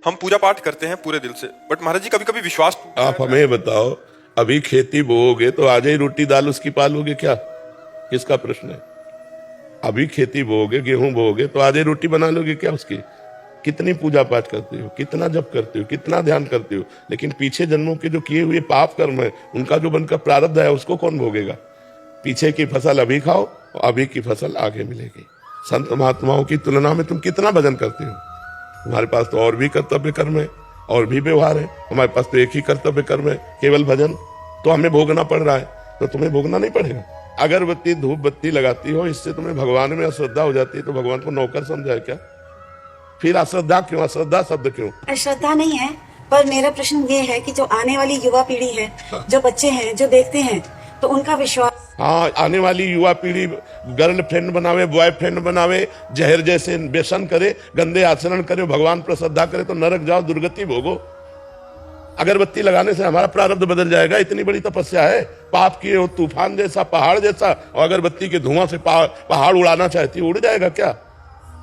हम पूजा पाठ करते हैं पूरे दिल से, बट महाराज जी कभी कभी विश्वास आप हमें बताओ, अभी खेती बोओगे तो आज ही रोटी दाल उसकी पालोगे क्या? किसका प्रश्न है? अभी खेती बोओगे, गेहूं बोओगे तो आज ही रोटी बना लोगे क्या उसकी? कितनी पूजा पाठ करते हो, कितना जप करते हो, कितना ध्यान करते हो, लेकिन पीछे जन्मों के जो किए हुए पाप कर्म है उनका जो बनकर प्रारब्ध है उसको कौन भोगेगा? पीछे की फसल अभी खाओ और अभी की फसल आगे मिलेगी। संत महात्माओं की तुलना में तुम कितना भजन करते हो? तुम्हारे पास तो और भी कर्तव्य कर्म है और भी व्यवहार है, हमारे पास तो एक ही कर्तव्य कर्म है, केवल भजन। तो हमें भोगना पड़ रहा है, तो तुम्हें भोगना नहीं पड़ेगा। अगरबत्ती धूप बत्ती लगाती हो, इससे तुम्हें भगवान में अश्रद्धा हो जाती है, तो भगवान को नौकर समझा है क्या? फिर अश्रद्धा क्यों? अश्रद्धा शब्द क्यों? श्रद्धा नहीं है, पर मेरा प्रश्न ये है कि जो आने वाली युवा पीढ़ी है, जो बच्चे हैं, जो देखते हैं, तो उनका विश्वास। हाँ, आने वाली युवा पीढ़ी गर्लफ्रेंड बनावे, बॉयफ्रेंड बनावे, जहर जैसे व्यसन करे, गंदे आचरण करे, भगवान पर श्रद्धा करे, तो नरक जाओ, दुर्गति भोगो। अगरबत्ती लगाने से हमारा प्रारब्ध बदल जाएगा? इतनी बड़ी तपस्या है, पाप किए हो तूफान जैसा, पहाड़ जैसा, और अगरबत्ती के धुआं से पहाड़ उड़ाना चाहती है, उड़ जाएगा क्या?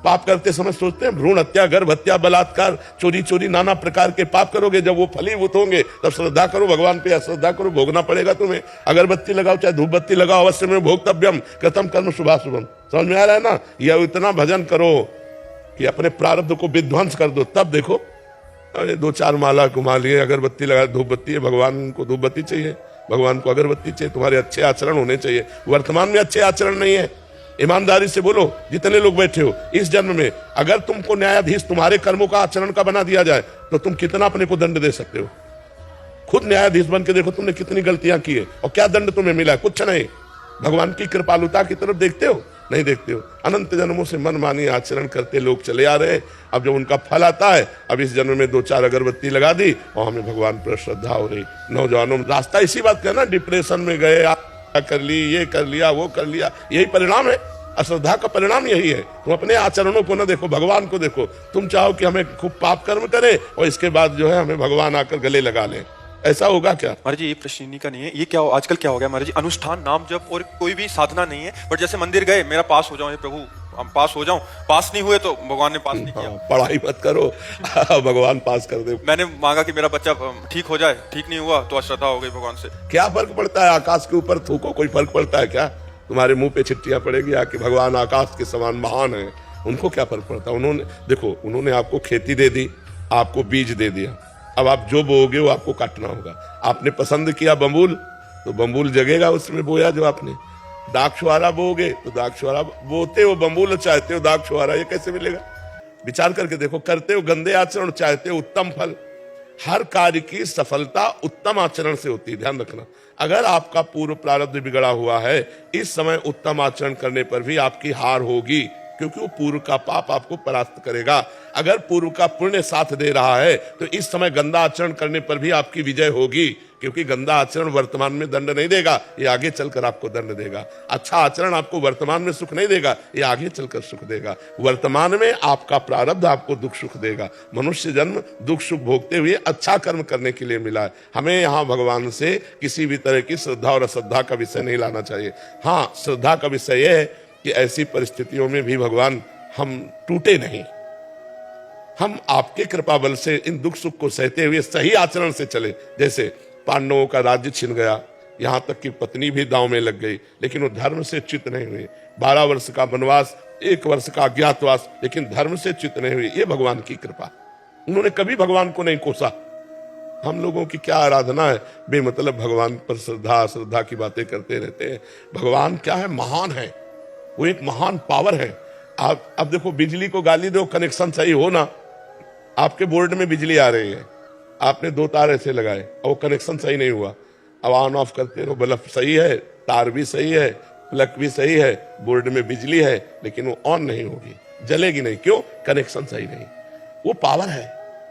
पाप करते समय सोचते हैं भ्रूण हत्या, गर्भ हत्या, बलात्कार, चोरी चोरी, नाना प्रकार के पाप करोगे, जब वो फलीभूत होंगे तब श्रद्धा करो भगवान पे, अश्रद्धा करो, भोगना पड़ेगा तुम्हें। अगरबत्ती लगाओ चाहे धूप बत्ती लगाओ, अवश्य में भोक्तव्यम कृतम कर्म शुभाशुभम। समझ में आ रहा है ना? यह इतना भजन करो कि अपने प्रारब्ध को विध्वंस कर दो, तब देखो। अरे 2-4 माला घुमा लिए, अगरबत्ती लगा, धूप बत्ती है, भगवान को धूप बत्ती चाहिए, भगवान को अगरबत्ती चाहिए, तुम्हारे अच्छे आचरण होने चाहिए। वर्तमान में अच्छे आचरण नहीं है, ईमानदारी से बोलो, जितने लोग बैठे हो इस जन्म में अगर तुमको न्यायाधीश तुम्हारे कर्मों का आचरण का बना दिया जाए तो तुम कितना अपने को दंड दे सकते हो? खुद न्यायाधीश बन के देखो तुमने कितनी गलतियां की है और क्या दंड तुम्हें मिला है? कुछ नहीं। भगवान की कृपालुता की तरफ देखते हो? नहीं देखते हो। अनंत जन्मों से मनमानी आचरण करते लोग चले आ रहे हैं। अब जब उनका फल आता है, अब इस जन्म में 2-4 अगरबत्ती लगा दी और हमें भगवान पर श्रद्धा हो रही। नौजवानों रास्ता इसी बात का ना, डिप्रेशन में गए, कर ली, ये कर लिया, वो कर लिया, यही परिणाम है। अश्रद्धा का परिणाम यही है। तुम अपने आचरणों को ना देखो, भगवान को देखो। तुम चाहो कि हमें खूब पाप कर्म करे और इसके बाद जो है हमें भगवान आकर गले लगा ले, ऐसा होगा क्या? महाराज जी ये प्रश्न इन्हीं का नहीं है, ये क्या आजकल क्या हो गया महाराज जी, अनुष्ठान नाम जप और कोई भी साधना नहीं है। बट जैसे मंदिर गए, मेरा पास हो जाओ हे प्रभु, हम पास हो जाऊं, पास नहीं हुए तो भगवान ने पास नहीं किया। पढ़ाई मत करो, भगवान पास कर दे। मैंने मांगा कि मेरा बच्चा ठीक हो जाए, ठीक नहीं हुआ तो अश्रद्धा हो गई भगवान से। क्या फर्क पड़ता है? आकाश के ऊपर थूको, कोई फर्क पड़ता है क्या? तुम्हारे मुंह पे चिट्ठियां पड़ेगी आके, भगवान आकाश के समान महान है, उनको क्या फर्क पड़ता? उन्होंने देखो, उन्होंने आपको खेती दे दी, आपको बीज दे दिया, अब आप जो बोओगे वो आपको काटना होगा। आपने पसंद किया बम्बूल, तो बम्बूल जगेगा उसमें बोया जो आपने। दागछुआरा बोओगे तो दागछुआरा, बोते हो बम्बूल, चाहते हो दागछुआरा, ये कैसे मिलेगा? विचार करके देखो। करते हो गंदे आचरण, चाहते हो उत्तम फल। हर कार्य की सफलता उत्तम आचरण से होती है, ध्यान रखना। अगर आपका पूर्व प्रारब्ध बिगड़ा हुआ है, इस समय उत्तम आचरण करने पर भी आपकी हार होगी, क्योंकि वो पूर्व का पाप आपको परास्त करेगा। अगर पूर्व का पुण्य साथ दे रहा है तो इस समय गंदा आचरण करने पर भी आपकी विजय होगी, क्योंकि गंदा आचरण वर्तमान में दंड नहीं देगा, ये आगे चलकर आपको दंड देगा। अच्छा आचरण आपको वर्तमान में सुख नहीं देगा, ये आगे चलकर सुख देगा। वर्तमान में आपका प्रारब्ध आपको दुख सुख देगा। मनुष्य जन्म दुख सुख भोगते हुए अच्छा कर्म करने के लिए मिला है। हमें यहाँ भगवान से किसी भी तरह की श्रद्धा और अश्रद्धा का विषय नहीं लाना चाहिए। हाँ, श्रद्धा का विषय यह है कि ऐसी परिस्थितियों में भी भगवान हम टूटे नहीं, हम आपके कृपा बल से इन दुख सुख को सहते हुए सही आचरण से चले। जैसे पांडवों का राज्य छिन गया, यहां तक कि पत्नी भी दांव में लग गई, लेकिन वो धर्म से च्युत नहीं हुए। 12 वर्ष का वनवास, 1 वर्ष का अज्ञातवास, लेकिन धर्म से च्युत नहीं हुए। ये भगवान की कृपा। उन्होंने कभी भगवान को नहीं कोसा। हम लोगों की क्या आराधना है, बेमतलब भगवान पर श्रद्धा की बातें करते रहते हैं। भगवान क्या है? महान है, वो एक महान पावर है। आप अब देखो, बिजली को गाली दो, कनेक्शन सही हो ना, आपके बोर्ड में बिजली आ रही है, आपने 2 तार ऐसे लगाए और वो कनेक्शन सही नहीं हुआ, अब ऑन ऑफ करते रहो, बल्ब सही है, तार भी सही है, प्लग भी सही है, बोर्ड में बिजली है, लेकिन वो ऑन नहीं होगी, जलेगी नहीं। क्यों? कनेक्शन सही नहीं। वो पावर है,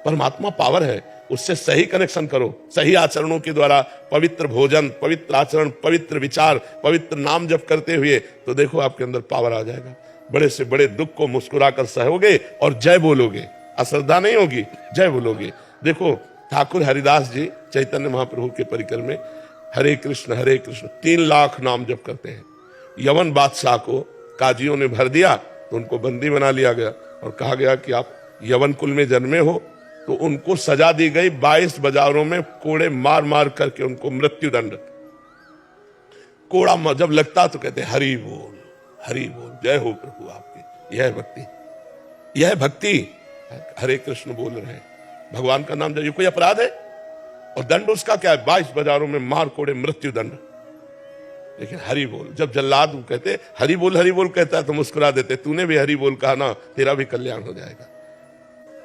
परमात्मा पावर है, उससे सही कनेक्शन करो। सही आचरणों के द्वारा पवित्र भोजन, पवित्र आचरण, पवित्र विचार, पवित्र नाम जप करते हुए, तो देखो आपके अंदर पावर आ जाएगा। बड़े से बड़े दुख को मुस्कुराकर सहोगे और जय बोलोगे, अश्रद्धा नहीं होगी, जय बोलोगे। देखो ठाकुर हरिदास जी चैतन्य महाप्रभु के परिकर में हरे कृष्ण 3 लाख नाम जप करते हैं। यवन बादशाह को काजियों ने भर दिया तो उनको बंदी बना लिया गया और कहा गया कि आप यवन कुल में जन्मे हो, तो उनको सजा दी गई 22 बाजारों में कोड़े मार मार करके उनको मृत्यु दंड। कोड़ा जब लगता तो कहते हरि बोल जय हो प्रभु आपकी। यह भक्ति, यह भक्ति। हरे कृष्ण बोल रहे हैं, भगवान का नाम जब कोई अपराध है और दंड उसका क्या है, 22 बाजारों में मार कोड़े मृत्यु दंड। लेकिन हरि बोल, जब जल्लाद कहते हरि बोल कहता है तो मुस्कुरा देते, तूने भी हरि बोल कहा ना, तेरा भी कल्याण हो जाएगा।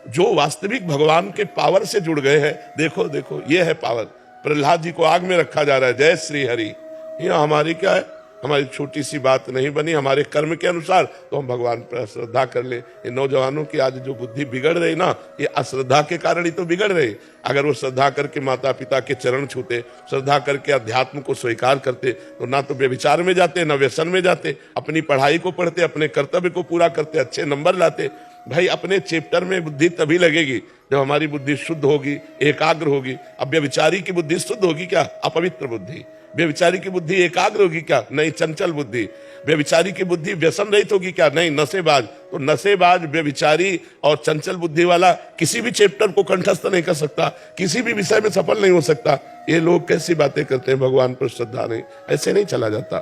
जो वास्तविक भगवान के पावर से जुड़ गए हैं, देखो ये है पावर। प्रहलाद जी को आग में रखा जा रहा है, जय श्री हरि। ये हमारी क्या है, हमारी छोटी सी बात नहीं बनी, हमारे कर्म के अनुसार तो हम भगवान पर श्रद्धा कर ले। ये नौजवानों की आज जो बुद्धि बिगड़ रही ना, ये अश्रद्धा के कारण ही तो बिगड़ रही। अगर वो श्रद्धा करके माता पिता के चरण छूते, श्रद्धा करके अध्यात्म को स्वीकार करते, तो ना तो व्यभिचार में जाते, ना व्यसन में जाते, अपनी पढ़ाई को पढ़ते, अपने कर्तव्य को पूरा करते, अच्छे नंबर लाते। भाई अपने चैप्टर में बुद्धि तभी लगेगी जब हमारी बुद्धि शुद्ध होगी, एकाग्र होगी। अब व्यभिचारी की बुद्धि शुद्ध होगी क्या, अपवित्र बुद्धि। व्यभिचारी की बुद्धि एकाग्र होगी क्या, नहीं चंचल बुद्धि। व्यभिचारी की बुद्धि व्यसन रहित होगी क्या, नहीं नशेबाज। तो नशेबाज, व्यभिचारी और चंचल बुद्धि वाला किसी भी चैप्टर को कंठस्थ नहीं कर सकता, किसी भी विषय में सफल नहीं हो सकता। ये लोग कैसी बातें करते हैं, भगवान पर श्रद्धा नहीं, ऐसे नहीं चला जाता।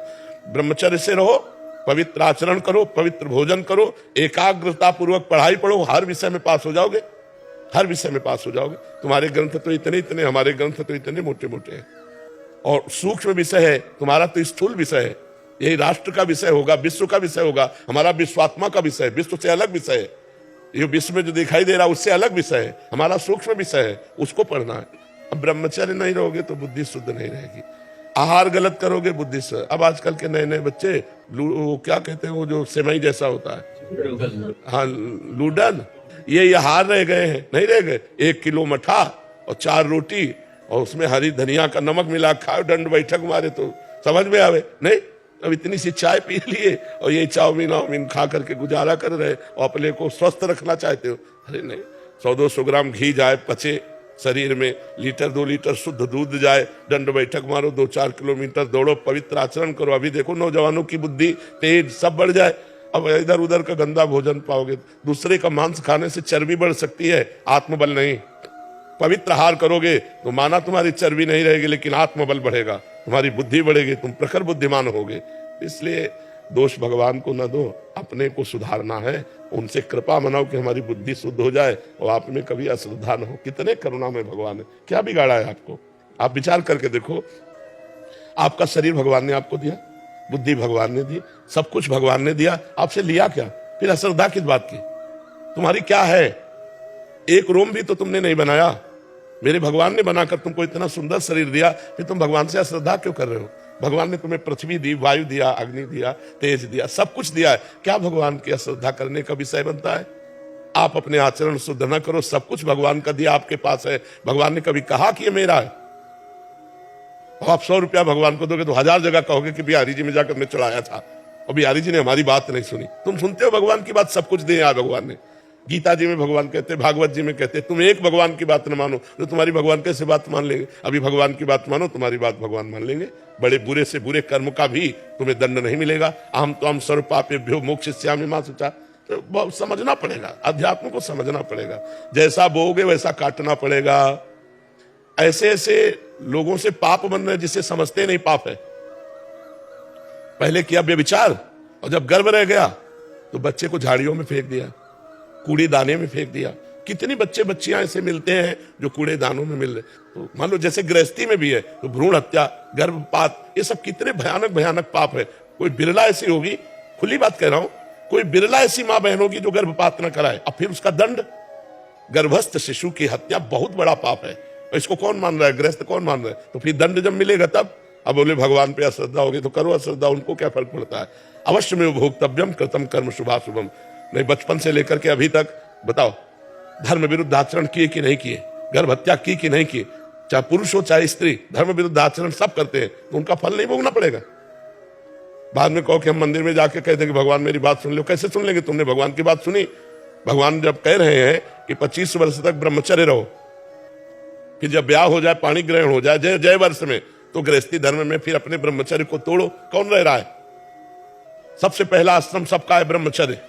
ब्रह्मचर्य से रहो, पवित्र आचरण करो, पवित्र भोजन करो, एकाग्रता पूर्वक पढ़ाई पढ़ो, हर विषय में पास हो जाओगे, हर विषय में पास हो जाओगे। तुम्हारे ग्रंथ तो इतने, हमारे ग्रंथ तो इतने मोटे मोटे हैं और सूक्ष्म विषय है, तुम्हारा तो स्थूल विषय है। यही राष्ट्र का विषय होगा, विश्व का विषय होगा, हमारा विश्वात्मा का विषय है, विश्व से अलग विषय है। ये विश्व में जो दिखाई दे रहा है उससे अलग विषय है, हमारा सूक्ष्म विषय है, उसको पढ़ना है। अब ब्रह्मचर्य नहीं रहोगे तो बुद्धि शुद्ध नहीं रहेगी। आहार गलत करोगे, बुद्धि से। अब आजकल के नए नए बच्चे वो क्या कहते हैं, वो जो सेवई जैसा होता है, हाँ लूडन, ये हार रह गए हैं, नहीं रह गए। 1 किलो मठा और 4 रोटी और उसमें हरी धनिया का नमक मिला खाओ, दंड बैठक मारे तो समझ में आवे नहीं। अब इतनी सी चाय पी लिए और ये चाउमीन खा करके गुजारा कर रहे और अपने को स्वस्थ रखना चाहते हो। अरे नहीं, 100-200 ग्राम घी जाए, पचे शरीर में, 1-2 लीटर शुद्ध दूध जाए, दंड बैठक मारो, 2-4 किलोमीटर दौड़ो, पवित्र आचरण करो। अभी देखो नौजवानों की बुद्धि तेज सब बढ़ जाए। अब इधर उधर का गंदा भोजन पाओगे, दूसरे का मांस खाने से चर्बी बढ़ सकती है, आत्मबल नहीं। पवित्र आहार करोगे तो माना तुम्हारी चर्बी नहीं रहेगी, लेकिन आत्मबल बढ़ेगा, तुम्हारी बुद्धि बढ़ेगी, तुम प्रखर बुद्धिमान होगे। इसलिए दोष भगवान को न दो, अपने को सुधारना है, उनसे कृपा मनाओ कि हमारी बुद्धि शुद्ध हो जाए और आप में कभी अश्रद्धा न हो। कितने करुणा में भगवान है, क्या बिगाड़ा है आपको? आप विचार करके देखो, आपका शरीर भगवान ने आपको दिया, बुद्धि भगवान ने दी, सब कुछ भगवान ने दिया, आपसे लिया क्या? फिर अश्रद्धा किस बात की? तुम्हारी क्या है? एक रोम भी तो तुमने नहीं बनाया, मेरे भगवान ने बनाकर तुमको इतना सुंदर शरीर दिया, फिर तुम भगवान से अश्रद्धा क्यों कर रहे हो? भगवान ने तुम्हें पृथ्वी दी, वायु दिया, अग्नि दिया, तेज दिया, सब कुछ दिया है, क्या भगवान की अश्रद्धा करने का विषय बनता है? आप अपने आचरण शुद्ध न करो, सब कुछ भगवान का दिया आपके पास है। भगवान ने कभी कहा कि ये मेरा है? आप 100 रुपया भगवान को दोगे तो 1000 जगह कहोगे कि बिहारी जी में जाकर मैं चढ़ाया था और बिहारी जी ने हमारी बात नहीं सुनी। तुम सुनते हो भगवान की बात? सब कुछ दिया है भगवान ने। गीता जी में भगवान कहते, भागवत जी में कहते, तुम एक भगवान की बात न मानो तो तुम्हारी भगवान कैसे बात मान लेंगे? अभी भगवान की बात मानो, तुम्हारी बात भगवान मान लेंगे। बड़े बुरे से बुरे कर्म का भी तुम्हें दंड नहीं मिलेगा। अहम तो हम सर्व पापेभ्यो मोक्षयिष्यामि मा शुचा। तो समझना पड़ेगा, अध्यात्म को समझना पड़ेगा। जैसा बोओगे वैसा काटना पड़ेगा। ऐसे ऐसे लोगों से पाप बन रहे जिसे समझते नहीं पाप है। पहले किया व्यभिचार और जब गर्भ रह गया तो बच्चे को झाड़ियों में फेंक दिया, कूड़े दाने में फेंक दिया। कितनी बच्चे बच्चियां ऐसे मिलते हैं जो कूड़े दानों में मिल रहे। तो मान लो जैसे गृहस्थी में भी है तो भ्रूण हत्या, गर्भपात, ये सब कितने भयानक भयानक पाप है। कोई बिरला ऐसी होगी, खुली बात कह रहा हूं, कोई बिरला ऐसी मां बहन होगी जो गर्भपात न कराए, अब फिर उसका दंड। गर्भस्थ शिशु की हत्या बहुत बड़ा पाप है। इसको कौन मान रहा है? गृहस्थ कौन मान रहा है? तो फिर दंड जब मिलेगा तब। अब बोले भगवान पे अश्रद्धा होगी तो करो अश्रद्धा, उनको क्या फर्क पड़ता है? अवश्य में भोक्तव्यम कृतम कर्म शुभाशुभम। नहीं, बचपन से लेकर के अभी तक बताओ, धर्म विरुद्ध आचरण किए कि नहीं किए? गर्भ हत्या की कि नहीं की? चाहे पुरुष हो चाहे स्त्री, धर्म विरुद्ध आचरण सब करते हैं, तो उनका फल नहीं भोगना पड़ेगा? बाद में कहो कि हम मंदिर में जाके कहते कि भगवान मेरी बात सुन लो। कैसे सुन लेंगे? तुमने भगवान की बात सुनी? भगवान जब कह रहे हैं कि 25 वर्ष तक ब्रह्मचर्य रहो, फिर जब ब्याह हो जाए, पाणी ग्रहण हो जाए, जय वर्ष में, तो गृहस्थी धर्म में फिर अपने ब्रह्मचर्य को तोड़ो। कौन रह रहा है? सबसे पहला आश्रम सबका है ब्रह्मचर्य,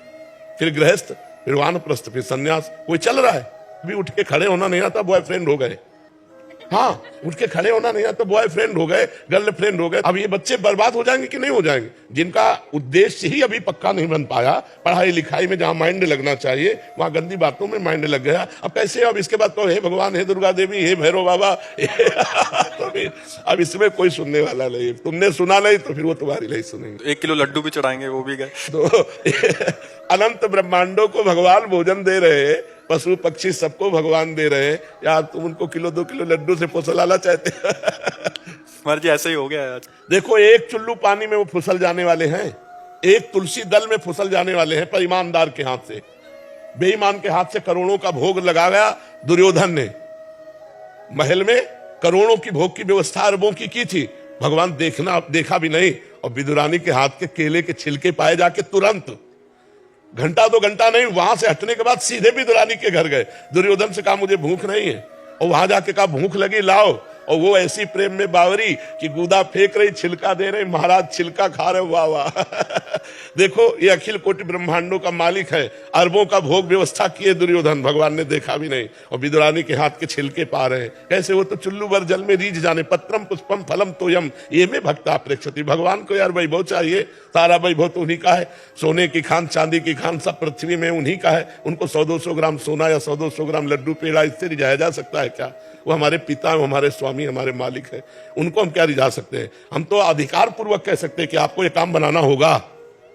फिर गृहस्थ, फिर वानप्रस्थ, फिर सन्यास। कोई चल रहा है? भी उठ के खड़े होना नहीं आता, बॉयफ्रेंड हो गए। हाँ, उठ के खड़े होना नहीं आता, बॉयफ्रेंड हो गए, गर्लफ्रेंड हो गए। अब ये बच्चे बर्बाद हो जाएंगे कि नहीं हो जाएंगे? जिनका उद्देश्य ही अभी पक्का नहीं बन पाया, पढ़ाई लिखाई में जहां माइंड लगना चाहिए वहां गंदी बातों में माइंड लग गया। अब कैसे? अब इसके बाद तो हे भगवान, हे दुर्गा देवी, हे भैरव बाबा तो फिर अब इसमें कोई सुनने वाला नहीं। तुमने सुना नहीं तो फिर वो तुम्हारी नहीं सुनेंगे। 1 किलो लड्डू भी चढ़ाएंगे, वो भी गए। तो अनंत ब्रह्मांडों को भगवान भोजन दे रहे हैं, पशु पक्षी सबको भगवान दे रहे हैं, या तुम उनको किलो 2 किलो लड्डू से फुसलाना चाहते हैं? महाराज जी ऐसे ही हो गया है आज। देखो, एक चुल्लू पानी में वो फुसल जाने वाले हैं, एक तुलसी दल में फुसल जाने वाले हैं, पर ईमानदार के हाथ से। बेईमान के हाथ से करोड़ों का भोग लगाया दुर्योधन ने, महल में करोड़ों की भोग की व्यवस्था अरबों की थी। भगवान देखा भी नहीं, और विदुरानी के हाथ के केले के छिलके पाए जाके तुरंत, घंटा 2 घंटा नहीं, वहां से हटने के बाद सीधे विदुरानी के घर गए। दुर्योधन से कहा मुझे भूख नहीं है, और वहां जाके कहा भूख लगी लाओ, और वो ऐसी प्रेम में बावरी कि गूदा फेंक रही, छिलका दे रही, महाराज छिलका खा रहे, वाह वाह। देखो, ये अखिल कोटि ब्रह्मांडों का मालिक है, अरबों का भोग व्यवस्था किए दुर्योधन, भगवान ने देखा भी नहीं, और विदुरानी के हाथ के छिलके पा रहे हैं। कैसे? वो तो चुल्लू भर जल में रीझ जाने, पत्रम पुष्पम फलम तोयम ये में भक्ता प्रेक्षति। भगवान को यार वैभव चाहिए, सारा वैभव तो उन्हीं का है, सोने की खान चांदी की खान सब पृथ्वी में उन्हीं का है। उनको 100-200 ग्राम सोना या 100-200 ग्राम लड्डू पेड़ा इससे रिझाया जा सकता है क्या? वो हमारे पिता, हमारे स्वामी, हमारे मालिक है, उनको हम क्या रिझा सकते हैं? हम तो अधिकार पूर्वक कह सकते हैं कि आपको ये काम बनाना होगा।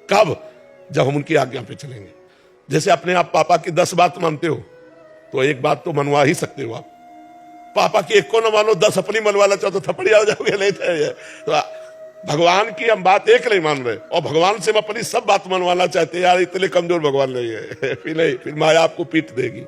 कब? जब हम उनकी आज्ञा पे चलेंगे। जैसे अपने आप पापा की 10 बात मानते हो, तो एक बात तो मनवा ही सकते हो आप। पापा की 1 को न मानो, 10 अपनी मनवाना चाहो तो थपड़ी आ जाओगे। नहीं तो भगवान की हम बात एक नहीं मान रहे, और भगवान से हम अपनी सब बात मनवाना चाहते हैं। यार इतने कमजोर भगवान नहीं है। फिर माया आपको पीट देगी।